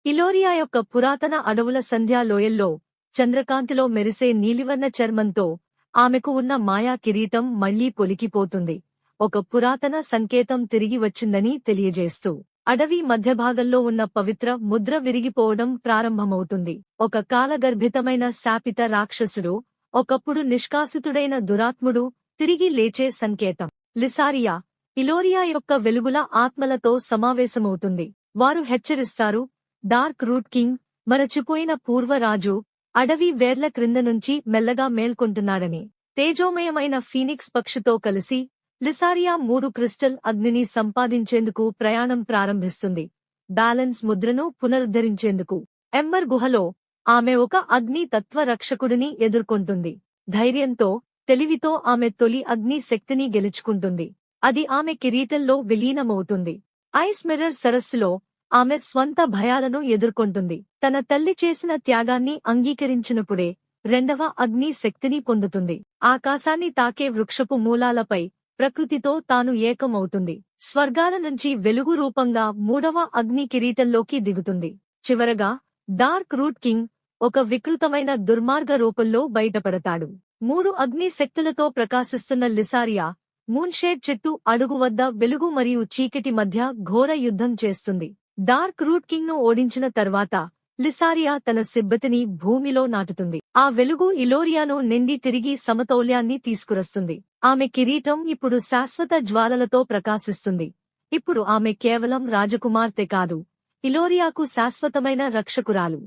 ఇలోరియా యొక్క పురాతన అడవుల సంధ్యా లోయల్లో చంద్రకాంతిలో మెరిసే నీలివర్ణ చర్మంతో ఆమెకు ఉన్న మాయా కిరీటం మళ్లీ పొలికిపోతుంది. ఒక పురాతన సంకేతం తిరిగి వచ్చిందని తెలియజేస్తూ అడవి మధ్యభాగంలో ఉన్న పవిత్ర ముద్ర విరిగిపోవడం ప్రారంభమవుతుంది. ఒక కాలగర్భితమైన శాపిత రాక్షసుడు, ఒకప్పుడు నిష్కాసితుడైన దురాత్ముడు తిరిగి లేచే సంకేతం. లిసారియా, ఇలోరియా యొక్క వెలుగుల ఆత్మలతో సమావేశమవుతుంది. వారు హెచ్చరిస్తారు, డార్క్ రూట్ కింగ్, మరచిపోయిన పూర్వరాజు, అడవి వేర్ల క్రింద నుంచి మెల్లగా మేల్కొంటున్నాడని. తేజోమయమైన ఫీనిక్స్ పక్షితో కలిసి లిసారియా 3 క్రిస్టల్ అగ్నిని సంపాదించేందుకు ప్రయాణం ప్రారంభిస్తుంది. బ్యాలెన్స్ ముద్రను పునరుద్ధరించేందుకు ఎంబర్ గుహలో ఆమె ఒక అగ్ని తత్వ రక్షకుడిని ఎదుర్కొంటుంది. ధైర్యంతో, తెలివితో ఆమె తొలి అగ్ని శక్తిని గెలుచుకుంటుంది. అది ఆమె కిరీటంలో విలీనమవుతుంది. ఐస్ మిర్రర్ సరస్సులో ఆమె స్వంత భయాలను ఎదుర్కొంటుంది. తన తల్లి చేసిన త్యాగాన్ని అంగీకరించినప్పుడే రెండవ అగ్ని శక్తిని పొందుతుంది. ఆకాశాన్ని తాకే వృక్షపు మూలాలపై ప్రకృతితో తాను ఏకమవుతుంది. స్వర్గాల నుంచి వెలుగు రూపంగా 3వ అగ్ని కిరీటంలోకి దిగుతుంది. చివరగా డార్క్ రూట్ కింగ్ ఒక వికృతమైన దుర్మార్గ రూపంలో బయటపడతాడు. 3 అగ్ని శక్తులతో ప్రకాశిస్తున్న లిసారియా మూన్షేడ్ చెట్టు అడుగు వద్ద వెలుగు మరియు చీకటి మధ్య ఘోర యుద్ధం చేస్తుంది. డార్క్ రూట్ కింగ్ ను ఓడించిన తర్వాత లిసారియా తన సిబ్బతిని భూమిలో నాటుతుంది. ఆ వెలుగు ఇలోరియాను నిండి తిరిగి సమతౌల్యాన్ని తీసుకురస్తుంది. ఆమె కిరీటం ఇప్పుడు శాశ్వత జ్వాలలతో ప్రకాశిస్తుంది. ఇప్పుడు ఆమె కేవలం రాజకుమార్తె కాదు, ఇలోరియాకు శాశ్వతమైన రక్షకురాలు.